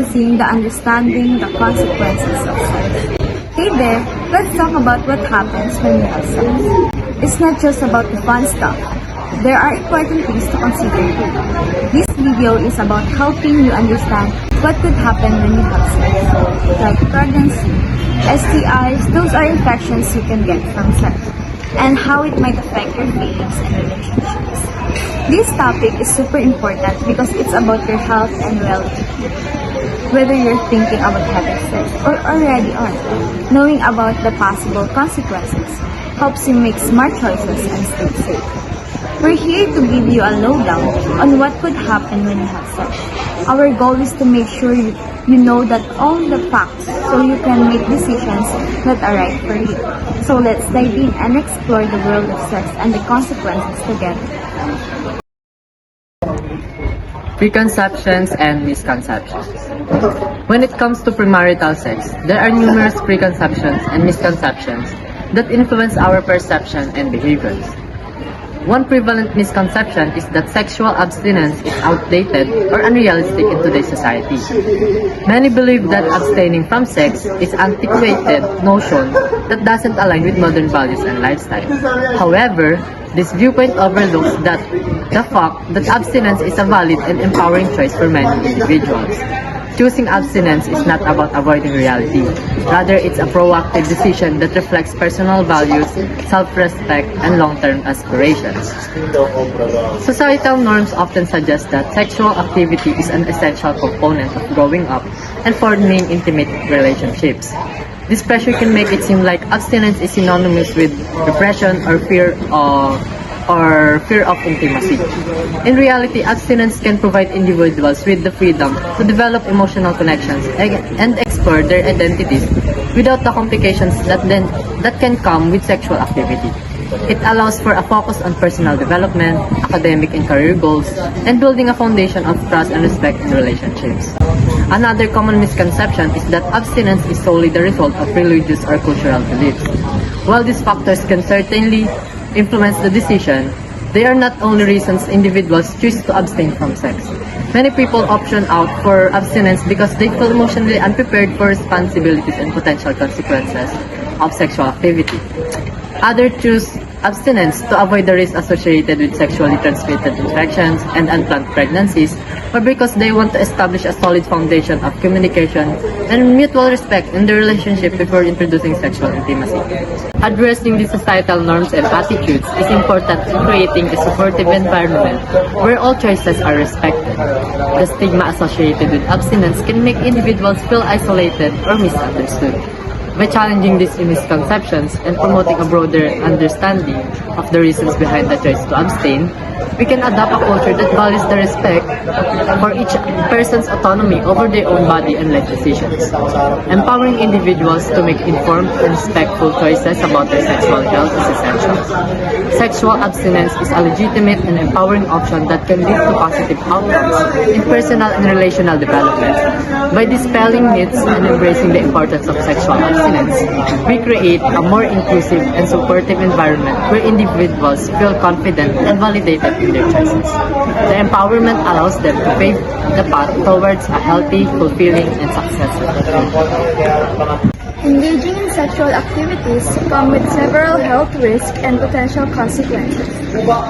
introducing the understanding the consequences of sex. Hey there, let's talk about what happens when you have sex. It's not just about the fun stuff. There are important things to consider too. This video is about helping you understand what could happen when you have sex, like pregnancy, STIs, those are infections you can get from sex, and how it might affect your feelings and relationships. This topic is super important because it's about your health and well-being. Whether you're thinking about having sex or already are, knowing about the possible consequences helps you make smart choices and stay safe. We're here to give you a lowdown on what could happen when you have sex. Our goal is to make sure you know that all the facts so you can make decisions that are right for you. So let's dive in and explore the world of sex and the consequences together. Preconceptions and misconceptions. When it comes to premarital sex, there are numerous preconceptions and misconceptions that influence our perception and behaviors. One prevalent misconception is that sexual abstinence is outdated or unrealistic in today's society. Many believe that abstaining from sex is an antiquated notion that doesn't align with modern values and lifestyle. However, this viewpoint overlooks the fact that abstinence is a valid and empowering choice for many individuals. Choosing abstinence is not about avoiding reality. Rather, it's a proactive decision that reflects personal values, self-respect, and long-term aspirations. Societal norms often suggest that sexual activity is an essential component of growing up and forming intimate relationships. This pressure can make it seem like abstinence is synonymous with repression or fear of intimacy. In reality, abstinence can provide individuals with the freedom to develop emotional connections and explore their identities without the complications that can come with sexual activity. It allows for a focus on personal development, academic and career goals, and building a foundation of trust and respect in relationships. Another common misconception is that abstinence is solely the result of religious or cultural beliefs. While these factors can certainly influence the decision, they are not only reasons individuals choose to abstain from sex. Many people option out for abstinence because they feel emotionally unprepared for responsibilities and potential consequences of sexual activity. Others choose abstinence to avoid the risks associated with sexually transmitted infections and unplanned pregnancies, or because they want to establish a solid foundation of communication and mutual respect in their relationship before introducing sexual intimacy. Addressing these societal norms and attitudes is important in creating a supportive environment where all choices are respected. The stigma associated with abstinence can make individuals feel isolated or misunderstood. By challenging these misconceptions and promoting a broader understanding of the reasons behind the choice to abstain, we can adopt a culture that values the respect for each person's autonomy over their own body and life decisions. Empowering individuals to make informed and respectful choices about their sexual health is essential. Sexual abstinence is a legitimate and empowering option that can lead to positive outcomes in personal and relational development. By dispelling myths and embracing the importance of sexual abstinence, we create a more inclusive and supportive environment where individuals feel confident and validated in their choices. The empowerment allows them to pave the path towards a healthy, fulfilling, and successful life. Engaging in sexual activities come with several health risks and potential consequences.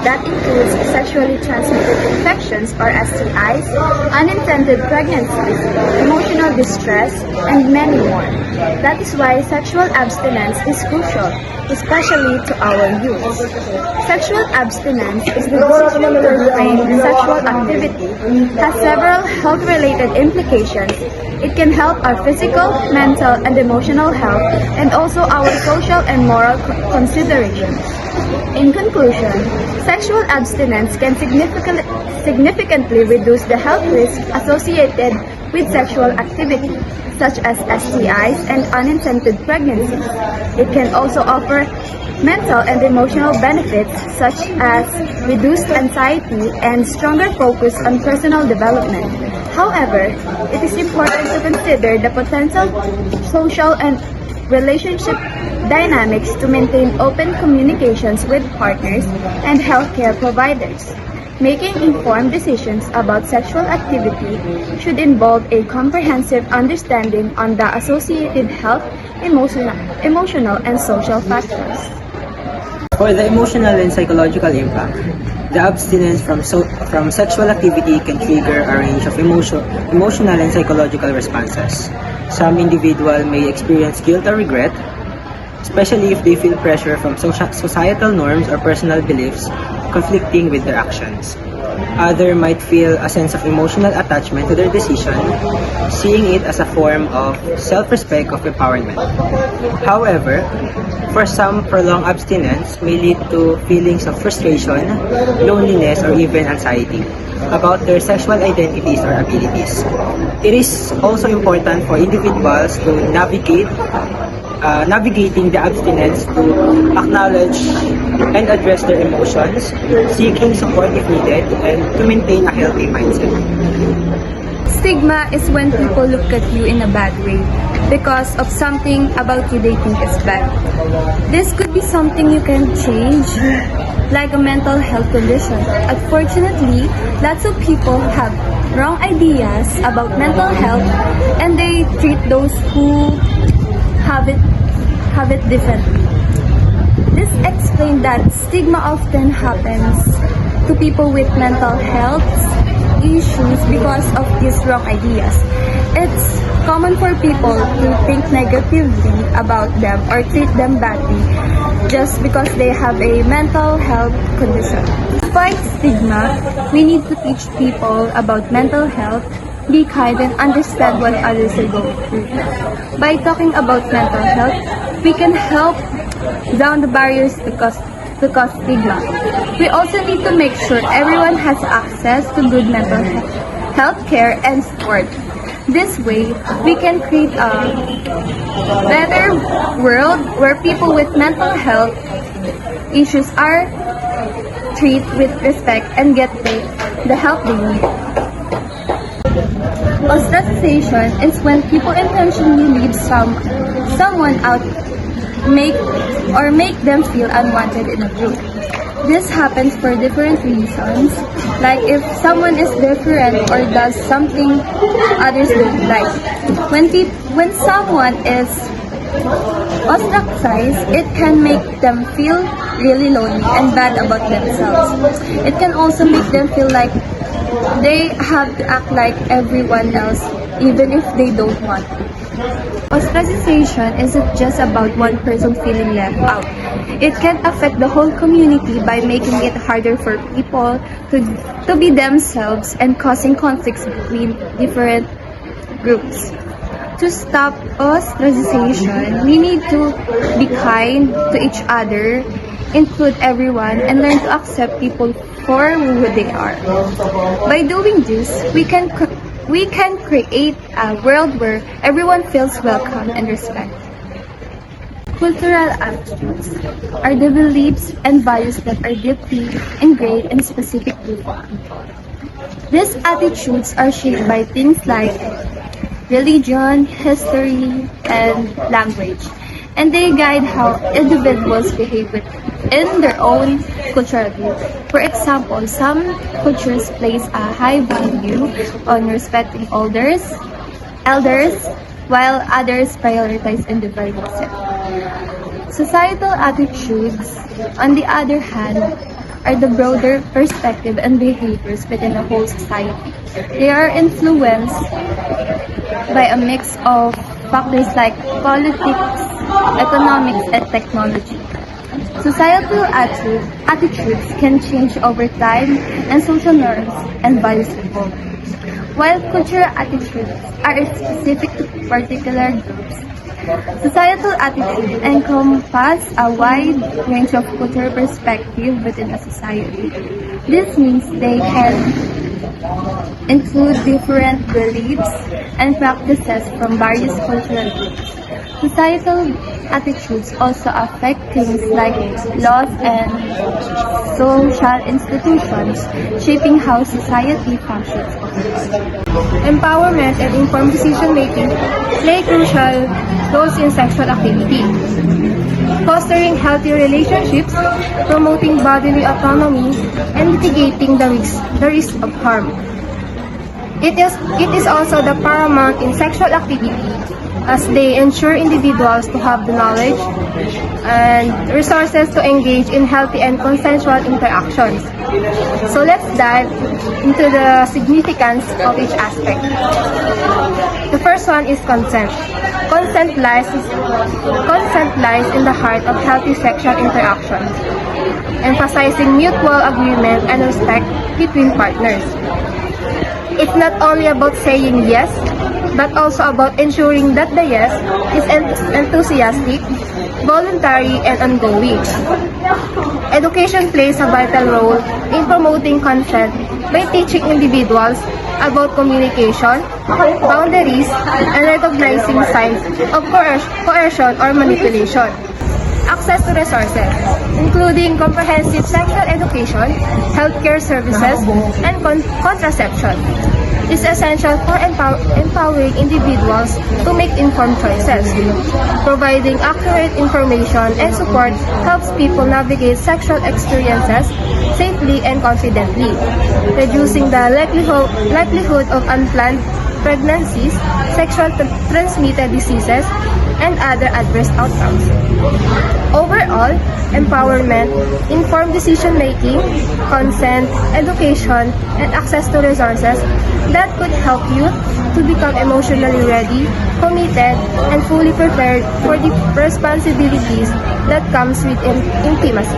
That includes sexually transmitted infections or STIs, unintended pregnancies, emotional distress, and many more. That is why sexual abstinence is crucial, especially to our youth. Sexual abstinence is the decision to refrain sexual activity, has several health-related implications. It can help our physical, mental, and emotional health, and also our social and moral considerations. In conclusion, sexual abstinence can significantly reduce the health risks associated with sexual activity, such as STIs and unintended pregnancies. It can also offer mental and emotional benefits such as reduced anxiety and stronger focus on personal development. However, it is important to consider the potential social and relationship dynamics to maintain open communications with partners and healthcare providers. Making informed decisions about sexual activity should involve a comprehensive understanding on the associated health, emotional and social factors. For the emotional and psychological impact, the abstinence from sexual activity can trigger a range of emotional and psychological responses. Some individuals may experience guilt or regret, especially if they feel pressure from societal norms or personal beliefs conflicting with their actions. Others might feel a sense of emotional attachment to their decision, seeing it as a form of self-respect of empowerment. However, for some, prolonged abstinence may lead to feelings of frustration, loneliness, or even anxiety about their sexual identities or abilities. It is also important for individuals to navigating the abstinence to acknowledge and address their emotions, seeking support if needed, and to maintain a healthy mindset. Stigma is when people look at you in a bad way because of something about you they think is bad. This could be something you can change, like a mental health condition. Unfortunately, lots of people have wrong ideas about mental health and they treat those who have it differently. This explains that stigma often happens to people with mental health issues because of these wrong ideas. It's common for people to think negatively about them or treat them badly just because they have a mental health condition. Despite stigma, we need to teach people about mental health, be kind, and understand what others are going through. By talking about mental health, we can help down the barriers to cause stigma. We also need to make sure everyone has access to good mental health care and support. This way, we can create a better world where people with mental health issues are treated with respect and get the help they need. Ostracization is when people intentionally leave someone out, make them feel unwanted in a group. This happens for different reasons, like if someone is different or does something others don't like. When someone is ostracized, it can make them feel really lonely and bad about themselves. It can also make them feel like they have to act like everyone else, even if they don't want to. Ostracization isn't just about one person feeling left out. It can affect the whole community by making it harder for people to be themselves and causing conflicts between different groups. To stop ostracization, we need to be kind to each other, include everyone, and learn to accept people for who they are. By doing this, we can create a world where everyone feels welcome and respected. Cultural attitudes are the beliefs and values that are deeply ingrained in specific people. These attitudes are shaped by things like religion, history, and language, and they guide how individuals behave in their own cultural group. For example, some cultures place a high value on respecting elders, while others prioritize individualism. Societal attitudes, on the other hand, are the broader perspective and behaviors within a whole society. They are influenced by a mix of factors like politics, economics, and technology. Societal attitudes can change over time and social norms and values evolve. While cultural attitudes are specific to particular groups, societal attitudes encompass a wide range of cultural perspectives within a society. This means they can include different beliefs and practices from various cultural groups. Societal attitudes also affect things like laws and social institutions, shaping how society functions. Empowerment and informed decision-making play crucial roles in sexual activity. fostering healthy relationships, promoting bodily autonomy, and mitigating the risk of harm. It is also the paramount in sexual activity as they ensure individuals to have the knowledge and resources to engage in healthy and consensual interactions. So let's dive into the significance of each aspect. The first one is consent. Consent lies in the heart of healthy sexual interactions, emphasizing mutual agreement and respect between partners. It's not only about saying yes, but also about ensuring that the yes is enthusiastic, voluntary, and ongoing. Education plays a vital role in promoting consent by teaching individuals about communication, boundaries, and recognizing signs of coercion or manipulation. Access to resources, including comprehensive sexual education, healthcare services, and contraception, is essential for empowering individuals to make informed choices. Providing accurate information and support helps people navigate sexual experiences safely and confidently, reducing the likelihood of unplanned pregnancies, sexual transmitted diseases, and other adverse outcomes. Overall, empowerment, informed decision-making, consent, education, and access to resources that could help youth to become emotionally ready, committed, and fully prepared for the responsibilities that comes with intimacy.